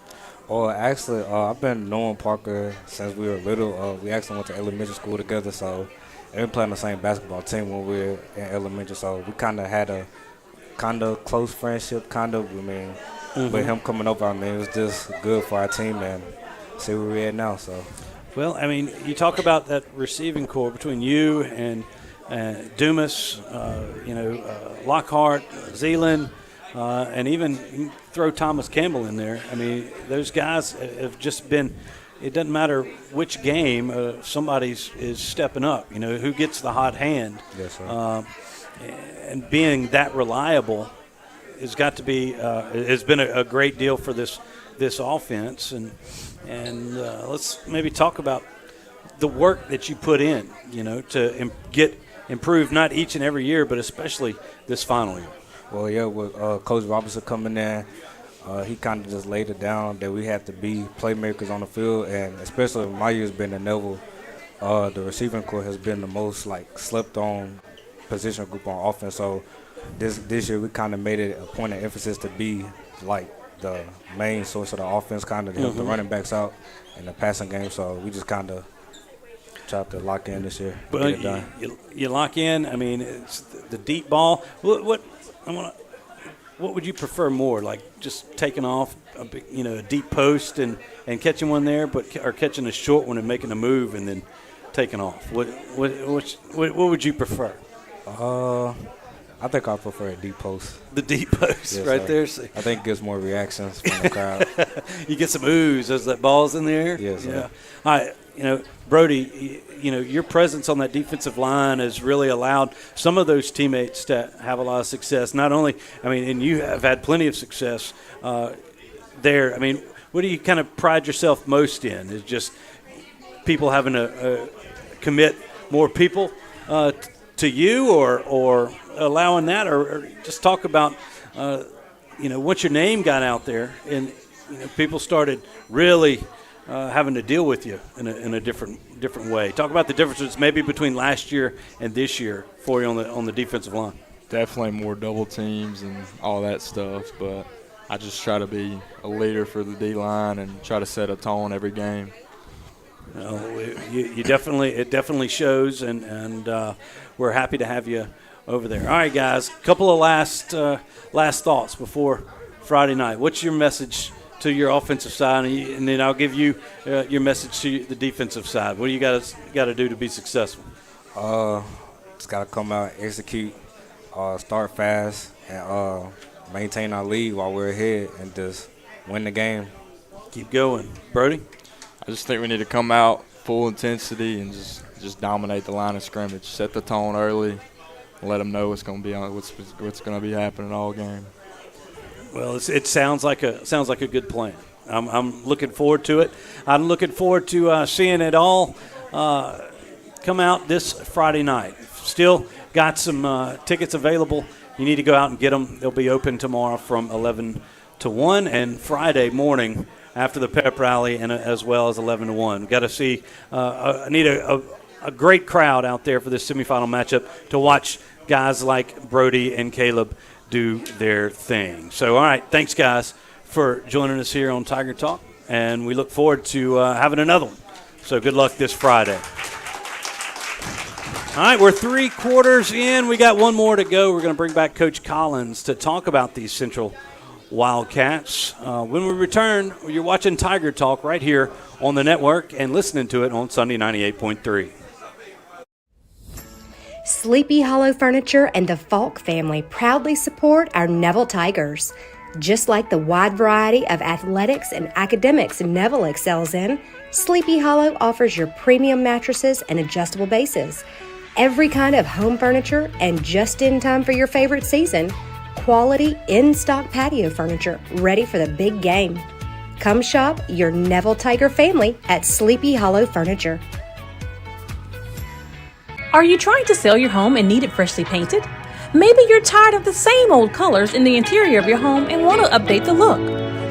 Well, actually, I've been knowing Parker since we were little. We actually went to elementary school together, so we've been playing the same basketball team when we were in elementary. So we kind of had a close friendship, Mm-hmm. With him coming over, it was just good for our team and see where we're at now. So, well, I mean, you talk about that receiving core between you and Dumas, Lockhart, Zeeland, and even you can throw Thomas Campbell in there. I mean, those guys have just been. It doesn't matter which game, somebody's is stepping up. Who gets the hot hand. Yes, sir. And being that reliable has got to be has been a great deal for this offense, and let's maybe talk about the work that you put in, to get improved not each and every year, but especially this final year. Well, yeah, with Coach Robinson coming in, he kind of just laid it down that we had to be playmakers on the field, and especially my years being in Neville, the receiving core has been the most slept on position group on offense. So this year we kind of made it a point of emphasis to be the main source of the offense, kind of to help the running backs out in the passing game. So we just kind of try to lock in this year. But get it done. you lock in. I mean, it's the deep ball. What would you prefer more? Like just taking off a deep post and catching one there, or catching a short one and making a move and then taking off? What would you prefer? I think I prefer a deep post. The deep post, yes, right sir. there. I think it gets more reactions from the crowd. You get some oohs as that ball's in the air. Yes, sir. Yeah. All right, Brody, your presence on that defensive line has really allowed some of those teammates to have a lot of success. Not only, and you have had plenty of success there. I mean, what do you kind of pride yourself most in? Is just people having to commit more people to you, or allowing that, or just talk about, once your name got out there and people started really having to deal with you in a different way. Talk about the differences maybe between last year and this year for you on the defensive line. Definitely more double teams and all that stuff, but I just try to be a leader for the D-line and try to set a tone every game. It definitely shows, and we're happy to have you over there. All right, guys, a couple of last thoughts before Friday night. What's your message to your offensive side, and then I'll give you your message to the defensive side? What do you got to do to be successful? Just got to come out, execute, start fast, and maintain our lead while we're ahead and just win the game. Keep going. Brody? I just think we need to come out full intensity and just dominate the line of scrimmage. Set the tone early, and let them know what's going to be happening all game. Well, it sounds like a good plan. I'm looking forward to it. I'm looking forward to seeing it all come out this Friday night. Still got some tickets available. You need to go out and get them. They'll be open tomorrow from 11 to 1 and Friday morning after the pep rally, and as well as 11 to 1. Got to see. I need a great crowd out there for this semifinal matchup to watch guys like Brody and Kaleb do their thing. So, all right, thanks, guys, for joining us here on Tiger Talk, and we look forward to having another one. So good luck this Friday. All right, we're 3 quarters in. We got one more to go. We're going to bring back Coach Collins to talk about these Central Wildcats. When we return, you're watching Tiger Talk right here on the network and listening to it on Sunday 98.3. Sleepy Hollow Furniture and the Falk family proudly support our Neville Tigers. Just like the wide variety of athletics and academics Neville excels in, Sleepy Hollow offers your premium mattresses and adjustable bases, every kind of home furniture, and just in time for your favorite season, quality in-stock patio furniture ready for the big game. Come shop your Neville Tiger family at Sleepy Hollow Furniture. Are you trying to sell your home and need it freshly painted? Maybe you're tired of the same old colors in the interior of your home and want to update the look.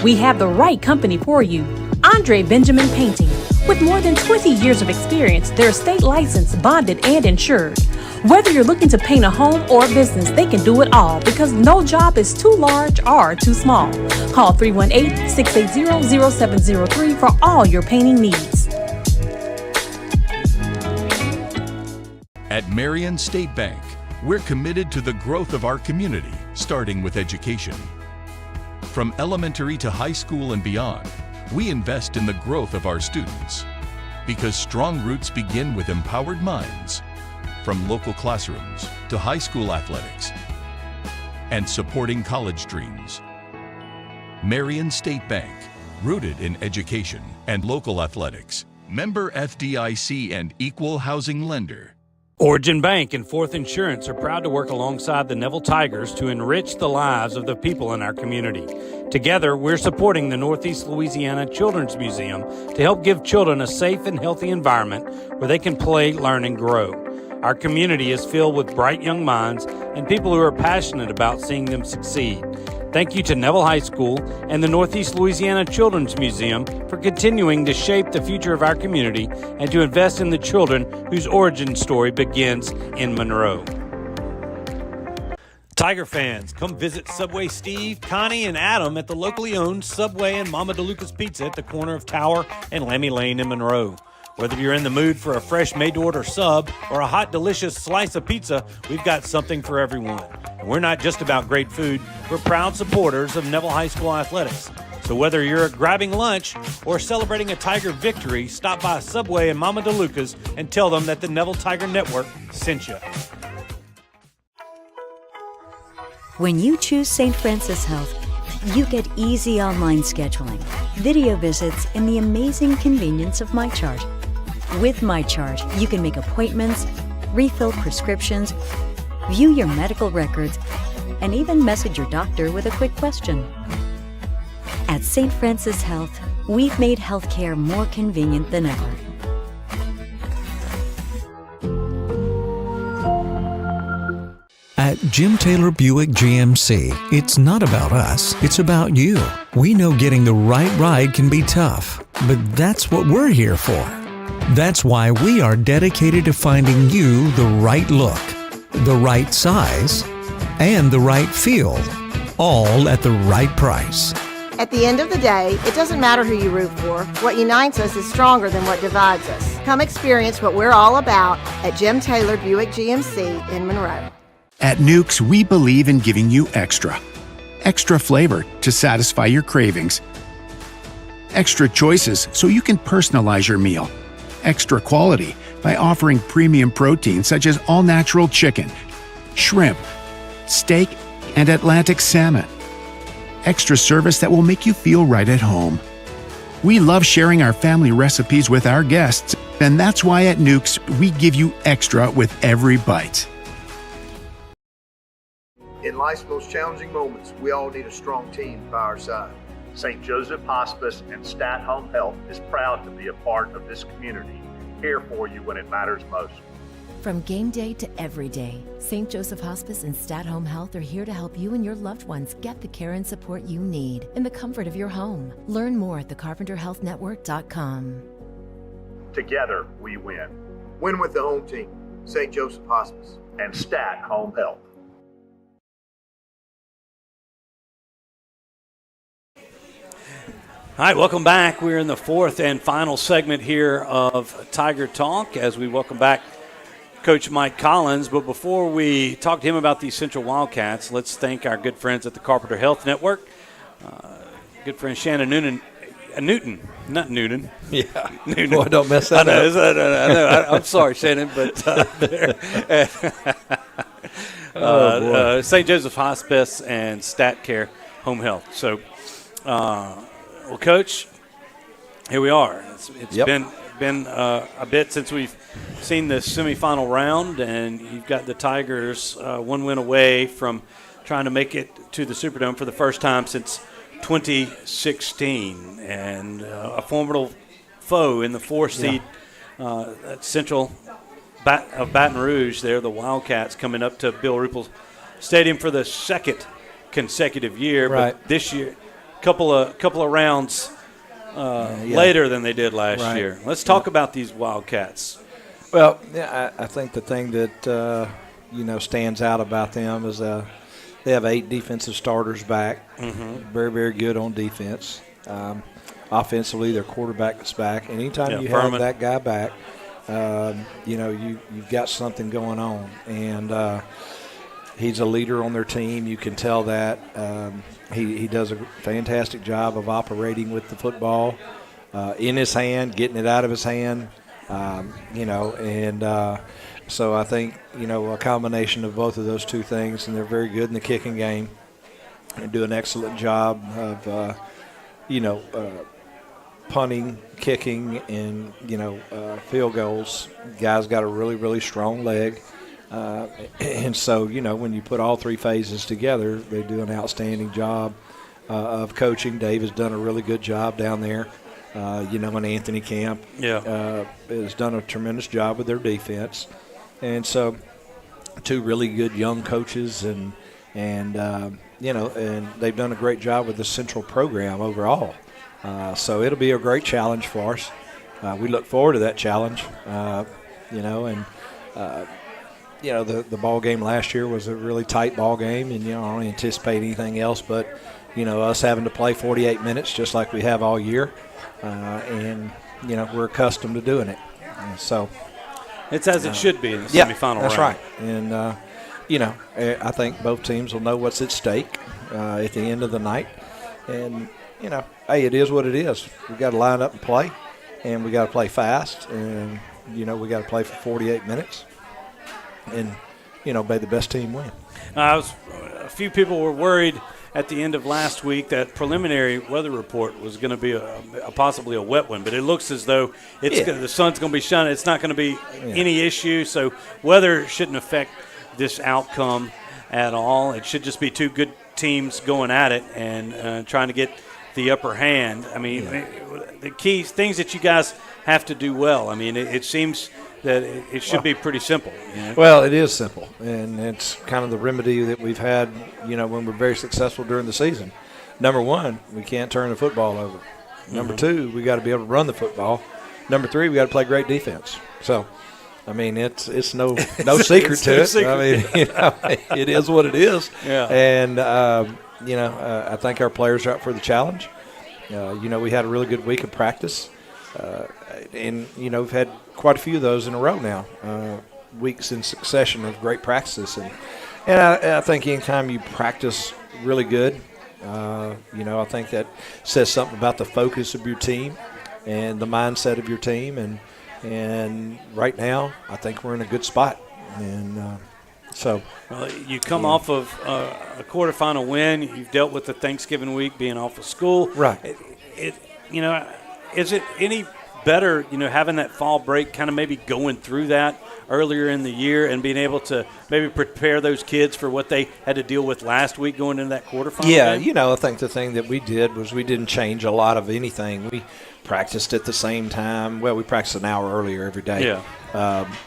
We have the right company for you. Andre Benjamin Painting. With more than 20 years of experience, they're state licensed, bonded, and insured. Whether you're looking to paint a home or a business, they can do it all because no job is too large or too small. Call 318-680-0703 for all your painting needs. At Marion State Bank, we're committed to the growth of our community, starting with education. From elementary to high school and beyond, we invest in the growth of our students. Because strong roots begin with empowered minds, from local classrooms to high school athletics, and supporting college dreams. Marion State Bank, rooted in education and local athletics. Member FDIC and equal housing lender. Origin Bank and Fourth Insurance are proud to work alongside the Neville Tigers to enrich the lives of the people in our community. Together, we're supporting the Northeast Louisiana Children's Museum to help give children a safe and healthy environment where they can play, learn, and grow. Our community is filled with bright young minds and people who are passionate about seeing them succeed. Thank you to Neville High School and the Northeast Louisiana Children's Museum for continuing to shape the future of our community and to invest in the children whose origin story begins in Monroe. Tiger fans, come visit Subway Steve, Connie, and Adam at the locally owned Subway and Mama DeLuca's Pizza at the corner of Tower and Lammy Lane in Monroe. Whether you're in the mood for a fresh made-to-order sub or a hot, delicious slice of pizza, we've got something for everyone. And we're not just about great food, we're proud supporters of Neville High School athletics. So whether you're grabbing lunch or celebrating a Tiger victory, stop by Subway and Mama DeLuca's and tell them that the Neville Tiger Network sent you. When you choose St. Francis Health, you get easy online scheduling, video visits, and the amazing convenience of MyChart. With MyChart, you can make appointments, refill prescriptions, view your medical records, and even message your doctor with a quick question. At St. Francis Health, we've made healthcare more convenient than ever. At Jim Taylor Buick GMC, it's not about us, it's about you. We know getting the right ride can be tough, but that's what we're here for. That's why we are dedicated to finding you the right look, the right size, and the right feel, all at the right price. At the end of the day, it doesn't matter who you root for. What unites us is stronger than what divides us. Come experience what we're all about at Jim Taylor Buick GMC in Monroe. At Nukes, we believe in giving you extra. Extra flavor to satisfy your cravings. Extra choices so you can personalize your meal. Extra quality by offering premium protein such as all-natural chicken, shrimp, steak, and Atlantic salmon. Extra service that will make you feel right at home. We love sharing our family recipes with our guests, and that's why at Nukes, we give you extra with every bite. In life's most challenging moments, we all need a strong team by our side. St. Joseph Hospice and Stat Home Health is proud to be a part of this community, here for you when it matters most. From game day to every day, St. Joseph Hospice and Stat Home Health are here to help you and your loved ones get the care and support you need in the comfort of your home. Learn more at thecarpenterhealthnetwork.com. Together, we win. Win with the home team, St. Joseph Hospice and Stat Home Health. All right, welcome back. We're in the fourth and final segment here of Tiger Talk as we welcome back Coach Mike Collins. But before we talk to him about the Central Wildcats, let's thank our good friends at the Carpenter Health Network. Good friend Shannon Newton. Yeah. Newton. Boy, don't mess that up. I know. I'm sorry, Shannon, but St. Joseph Hospice and Stat Care Home Health. So, well, Coach, here we are. It's been a bit since we've seen the semifinal round, and you've got the Tigers one win away from trying to make it to the Superdome for the first time since 2016, and a formidable foe in the 4 seed at Central of Baton Rouge. There, the Wildcats coming up to Bill Ruppel Stadium for the second consecutive year, right. But this year. Couple of rounds later than they did last year. Let's talk about these Wildcats. Well, I think the thing that stands out about them is they have 8 defensive starters back. Mm-hmm. Very, very good on defense. Offensively, their quarterback is back. And anytime you have that guy back, you've got something going on. And he's a leader on their team. You can tell that. He does a fantastic job of operating with the football in his hand, getting it out of his hand, so I think, a combination of both of those two things, and they're very good in the kicking game and do an excellent job of, punting, kicking, and, field goals. Guys got a really, really strong leg. And so, when you put all 3 phases together, they do an outstanding job of coaching. Dave has done a really good job down there. And Anthony Camp has done a tremendous job with their defense. And so 2 really good young coaches, and they've done a great job with the Central program overall. So it'll be a great challenge for us. We look forward to that challenge, the ball game last year was a really tight ball game, and I don't anticipate anything else but us having to play 48 minutes just like we have all year, and we're accustomed to doing it. And so it's as it should be in the semifinal that's round. Right. And, I think both teams will know what's at stake at the end of the night. And, hey, it is what it is. We got to line up and play, and we got to play fast, and, we got to play for 48 minutes. And, may the best team win. A few people were worried at the end of last week that preliminary weather report was going to be possibly a wet one, but it looks as though the sun's going to be shining. It's not going to be any issue, so weather shouldn't affect this outcome at all. It should just be two good teams going at it and trying to get the upper hand. I mean, the key things that you guys have to do well. I mean, it seems that it should be pretty simple. Well, it is simple, and it's kind of the remedy that we've had, when we're very successful during the season. Number one, we can't turn the football over. Number two, we got to be able to run the football. Number three, we got to play great defense. So, I mean, it's no secret to it. I mean, it is what it is. Yeah. And I think our players are up for the challenge. We had a really good week of practice, and we've had quite a few of those in a row now, weeks in succession of great practices. And I think anytime you practice really good, I think that says something about the focus of your team and the mindset of your team. And right now, I think we're in a good spot. And well, you come off of a quarterfinal win. You've dealt with the Thanksgiving week being off of school. Right. Is it any better, having that fall break, kind of maybe going through that earlier in the year and being able to maybe prepare those kids for what they had to deal with last week going into that quarterfinal game? I think the thing that we did was we didn't change a lot of anything. We practiced at the same time. Well, we practiced an hour earlier every day.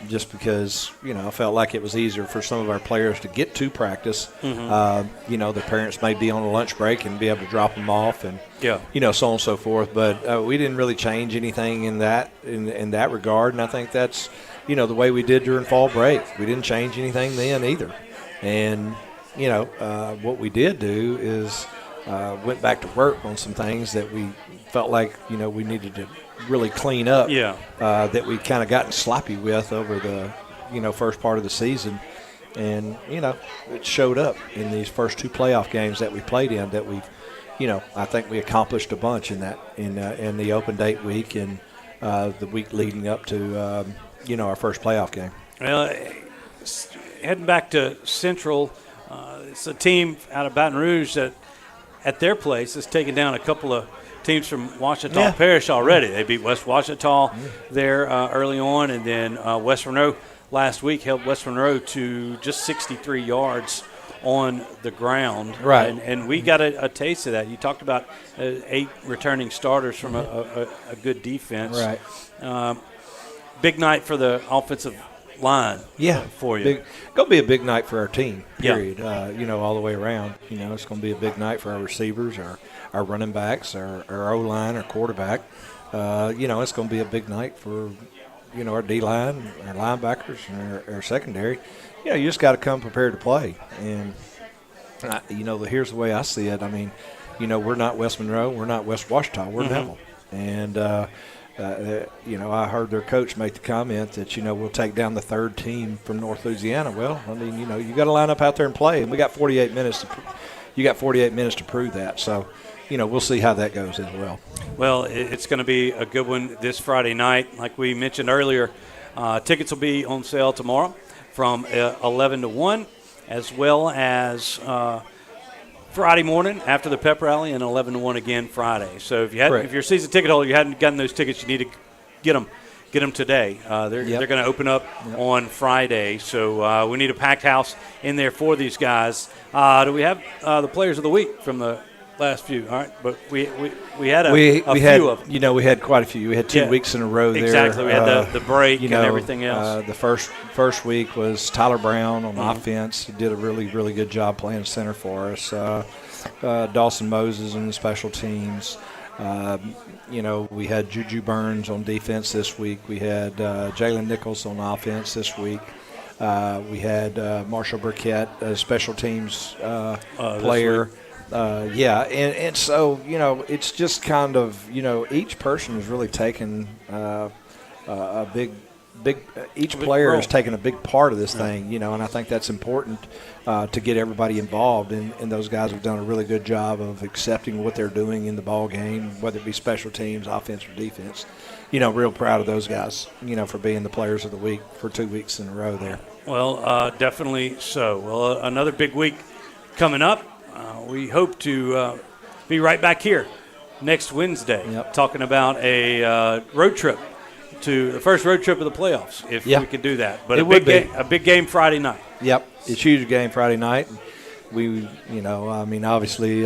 Just because, I felt like it was easier for some of our players to get to practice. The parents may be on a lunch break and be able to drop them off and, so on and so forth. But we didn't really change anything in that regard. And I think that's, the way we did during fall break. We didn't change anything then either. And, what we did do is went back to work on some things that we felt like, we needed to really clean up that we kind of gotten sloppy with over the, first part of the season. And, it showed up in these first two playoff games that we played in that we've, I think we accomplished a bunch in that, in the open date week and the week leading up to, our first playoff game. Well, heading back to Central, it's a team out of Baton Rouge that at their place has taken down a couple of teams from Ouachita Parish already. They beat West Ouachita there early on, and then West Monroe last week held West Monroe to just 63 yards on the ground. Right. And we got a taste of that. You talked about 8 returning starters from a good defense. Right. Big night for the offensive line for you. Going to be a big night for our team, period. All the way around. It's going to be a big night for our receivers, our running backs, our O-line, our quarterback. It's going to be a big night for, our D-line, our linebackers, and our secondary. You just got to come prepared to play. And, here's the way I see it. I mean, we're not West Monroe. We're not West Ouachita. We're Neville. And, I heard their coach make the comment that, we'll take down the third team from North Louisiana. Well, I mean, you got to line up out there and play. And we got 48 minutes to prove that. So, we'll see how that goes as well. Well, it's going to be a good one this Friday night. Like we mentioned earlier, tickets will be on sale tomorrow from 11 to 1, as well as Friday morning after the pep rally and 11 to 1 again Friday. So if you're a season ticket holder, you hadn't gotten those tickets, you need to get them today. They're going to open up on Friday. So we need a packed house in there for these guys. Do we have the players of the week from the last few? All right, but we had a few of them. We had quite a few. We had 2 weeks in a row there. Exactly. We had the break and everything else. The first week was Tyler Brown on offense. He did a really, really good job playing center for us. Dawson Moses on the special teams. We had Juju Burns on defense this week. We had Jalen Nichols on offense this week. We had Marshall Burkett, a special teams player. And so, it's just kind of, each person is really taking a big each player is taking a big part of this thing, and I think that's important to get everybody involved. And those guys have done a really good job of accepting what they're doing in the ball game, whether it be special teams, offense, or defense. Real proud of those guys, for being the players of the week for 2 weeks in a row there. Well, definitely so. Well, another big week coming up. We hope to be right back here next Wednesday talking about a road trip to the first road trip of the playoffs, if we could do that. But a big game Friday night. Yep, it's a huge game Friday night. We, obviously,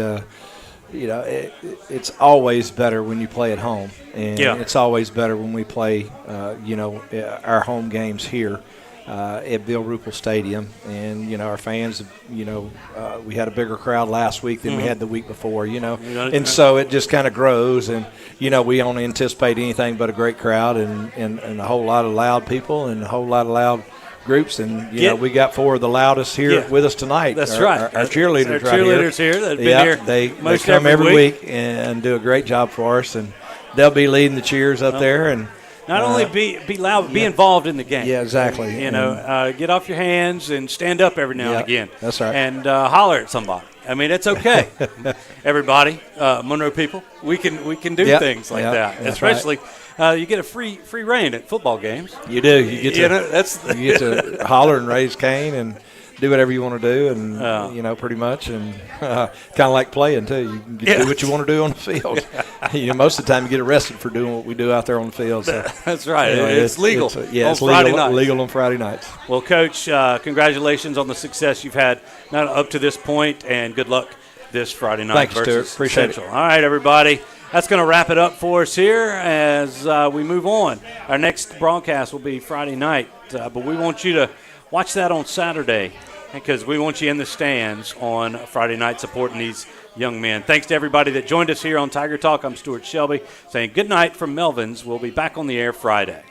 it's always better when you play at home, and it's always better when we play, our home games here at Bill Ruppel Stadium. And our fans, we had a bigger crowd last week than we had the week before, and so it just kind of grows. And we don't anticipate anything but a great crowd and a whole lot of loud people and a whole lot of loud groups. And we got 4 of the loudest here with us tonight. That's right. Our cheerleaders, our cheerleaders here that have been here. They come every week and do a great job for us, and they'll be leading the cheers up there. And not only be loud, but be involved in the game. Yeah, exactly. Get off your hands and stand up every now and again. That's right. And holler at somebody. I mean, it's okay. Everybody, Monroe people, we can do things like that. Especially, you get a free reign at football games. You do. You get to you get to holler and raise Cain and do whatever you want to do, and pretty much, and kind of like playing too. You can do what you want to do on the field. Most of the time you get arrested for doing what we do out there on the field. So. That's right. It's legal. It's legal on Friday nights. Well, Coach, congratulations on the success you've had up to this point, and good luck this Friday night Thanks, versus Stewart. Appreciate Central. it. All right, everybody. That's going to wrap it up for us here as we move on. Our next broadcast will be Friday night, but we want you to watch that on Saturday because we want you in the stands on Friday night supporting these young men. Thanks to everybody that joined us here on Tiger Talk. I'm Stewart Shelby saying good night from Melvin's. We'll be back on the air Friday.